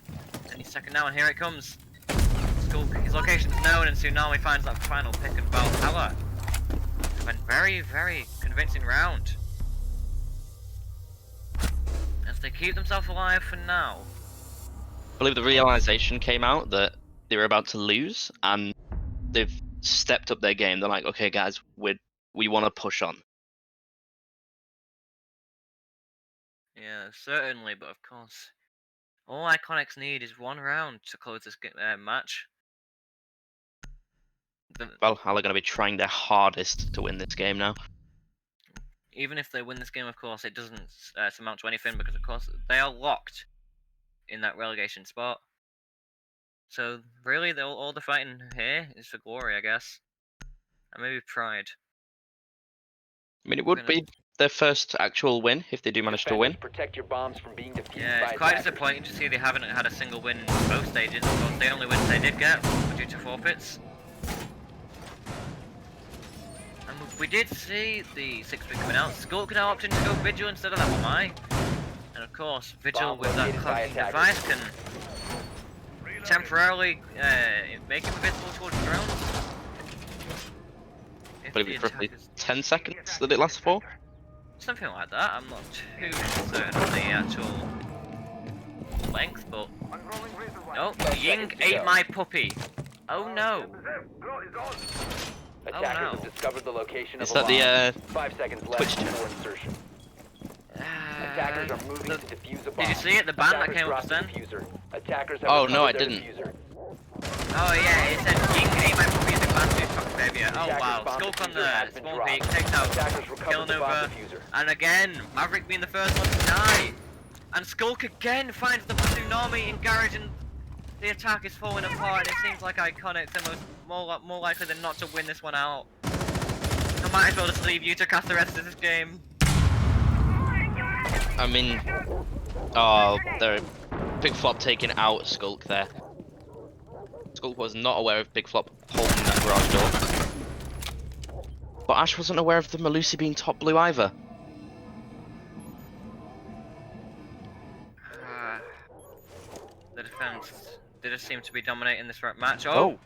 any second now, and here it comes. Skull, his location is known, and Tsunami finds that final pick, and Valhalla. It's been very, very convincing round. As they keep themselves alive for now. I believe the realization came out that they were about to lose, and they've stepped up their game. They're like, okay, guys, we want to push on. Yeah, certainly, but of course, all Iconics need is one round to close this match. Valhalla are going to be trying their hardest to win this game now. Even if they win this game, of course, it doesn't amount to anything, because of course they are locked in that relegation spot. So really, all the fighting here is for glory, I guess, and maybe pride. I mean, it would be their first actual win if they do manage to win. Protect your bombs from being defused Yeah, it's by quite attackers. disappointing to see they haven't had a single win in both stages. Of course, the only wins they did get were due to forfeits. And we did see the 6-pick coming out. Skull could have opted to go Vigil instead of that one, and of course, Vigil Bomb with that located by cloaking attackers. device can temporarily make him invisible towards drones. If But the it's roughly attackers- 10 seconds that it lasts for. Something like that. I'm not too certain of the actual length, but no, Ying ate my puppy. Oh no! Attackers no. have discovered the location Is of a that bomb. the 5 seconds left Twitch before insertion. Attackers are moving to defuse a bomb. Did you see it? The ban that Attackers came up dropped just the then? diffuser. Attackers have Oh, no, I recovered their didn't. diffuser. Oh yeah, it said Ying ate my puppy as a banned new toxic behavior. Oh Attackers wow, bomb Skulk on diffuser the has been spawn dropped. peak, takes out Attackers recovered the bomb Killnova, diffuser. and again, Maverick being the first one to die. And Skulk again finds the Tsunami in garage, and the attack is falling apart, and it seems like Iconics are more likely than not to win this one out. I might as well just leave you to cast the rest of this game. I mean, oh, there, Big Flop taking out Skulk there. Skulk was not aware of Big Flop holding that garage door. But Ash wasn't aware of the Malusi being top blue either. The defense did seem to be dominating this match. Oh!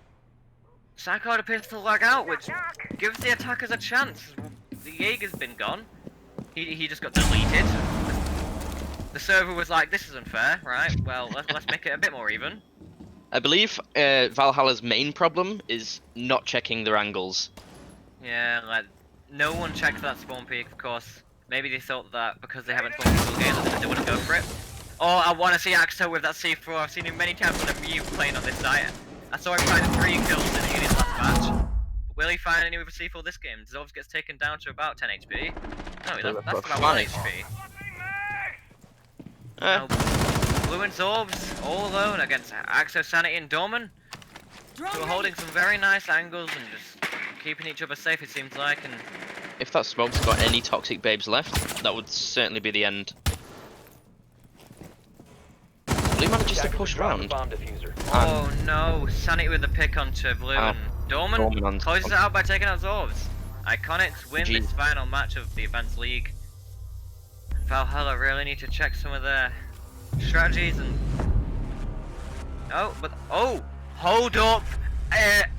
Psycho appears to lag out, which gives the attackers a chance. The Jaeger's been gone. He just got deleted. The server was like, this is unfair, right? Well, let's make it a bit more even. I believe Valhalla's main problem is not checking their angles. Yeah, like, no one checked that spawn peak, of course. Maybe they thought that because they haven't spawned full game that they wouldn't go for it. Oh, I want to see Axto with that C4. I've seen him many times on a mute playing on this site. I saw him find 3 kills in his last match. Will he find any with a C4 this game? Zovs gets taken down to about 10 HP. No, that's about 1 HP. Now, Blue and Zorbs all alone against Axo, Sanity and Dorman, who are holding some very nice angles and just keeping each other safe, it seems like. And If that smoke's got any toxic babes left, that would certainly be the end. Blue manages to Attackers push have dropped the around. bomb diffuser. Oh no, Sanity with the pick onto Blue Ow. and Dorman Dorman on- closes it out by taking out Zorbs. Iconics win Gee. this final match of the Events League. Valhalla really need to check some of their strategies and... Oh, hold up!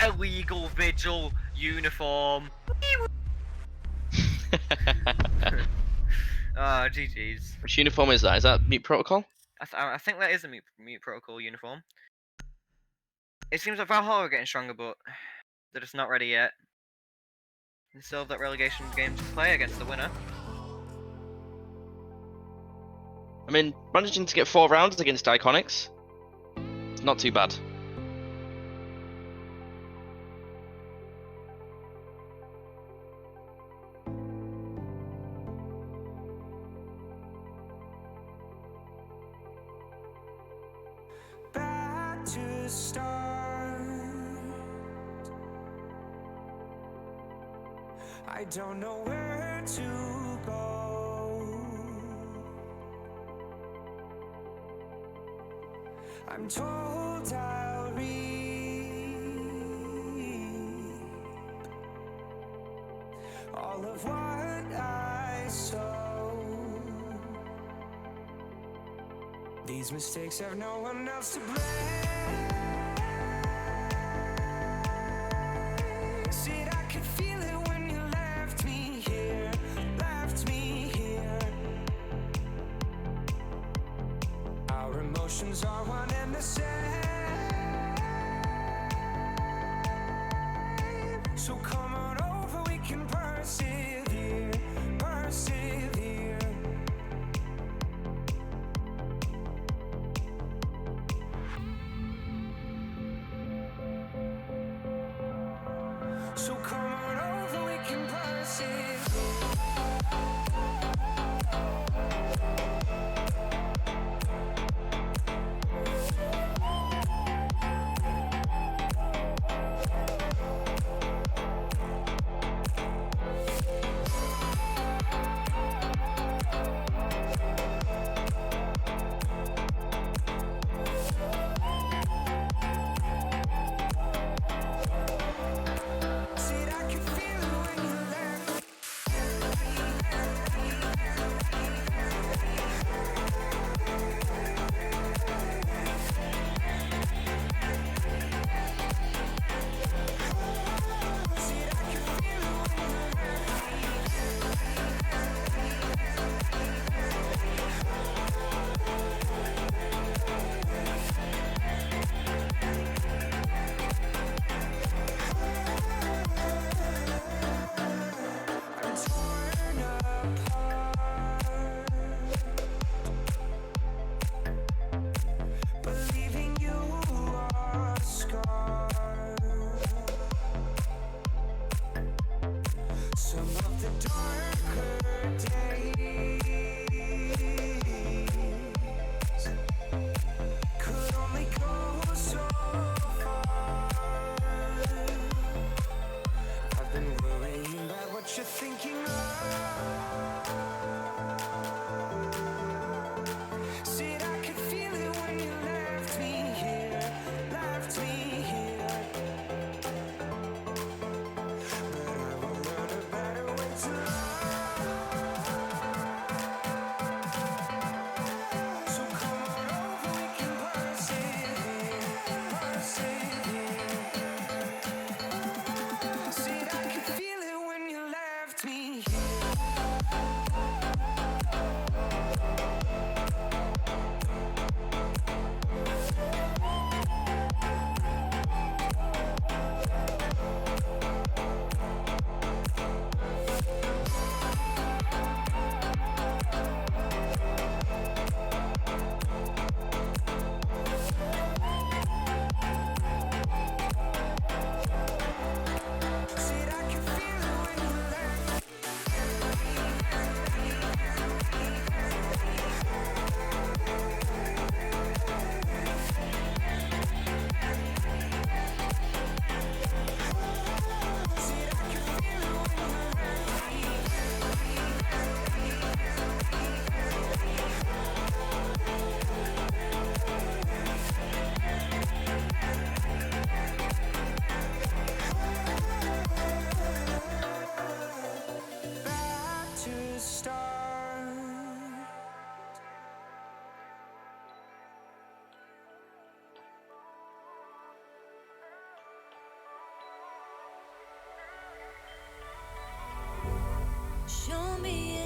Illegal Vigil uniform. Oh, GG's. Which uniform is that? Is that Mute Protocol? I think that is a mute protocol uniform. It seems like Valhalla are getting stronger, but they're just not ready yet. They still have that relegation game to play against the winner. I mean, managing to get 4 rounds against Iconics, it's not too bad. Back to start. I don't know where to go. I'm told I'll reap all of what I sow. These mistakes have no one else to blame. Said I could feel it when you left me here, left me here. Our emotions are one and the same. So come on over, we can persevere, persevere. So come on over, we can persevere. Said I could feel it when you left.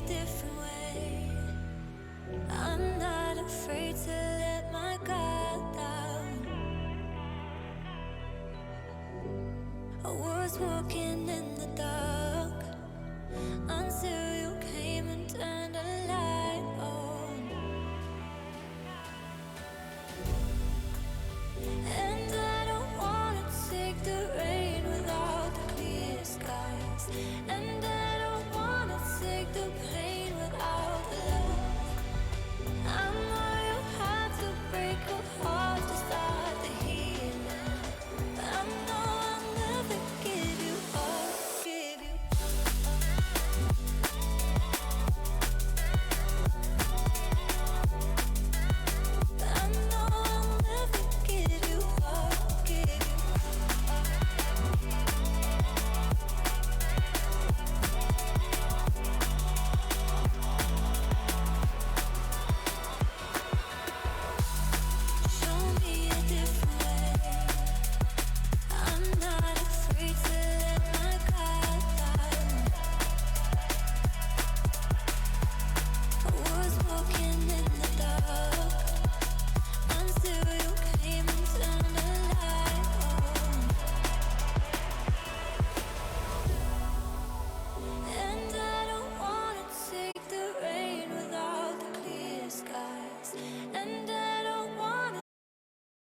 a different way. I'm not afraid to let my guard down. I was walking in the dark.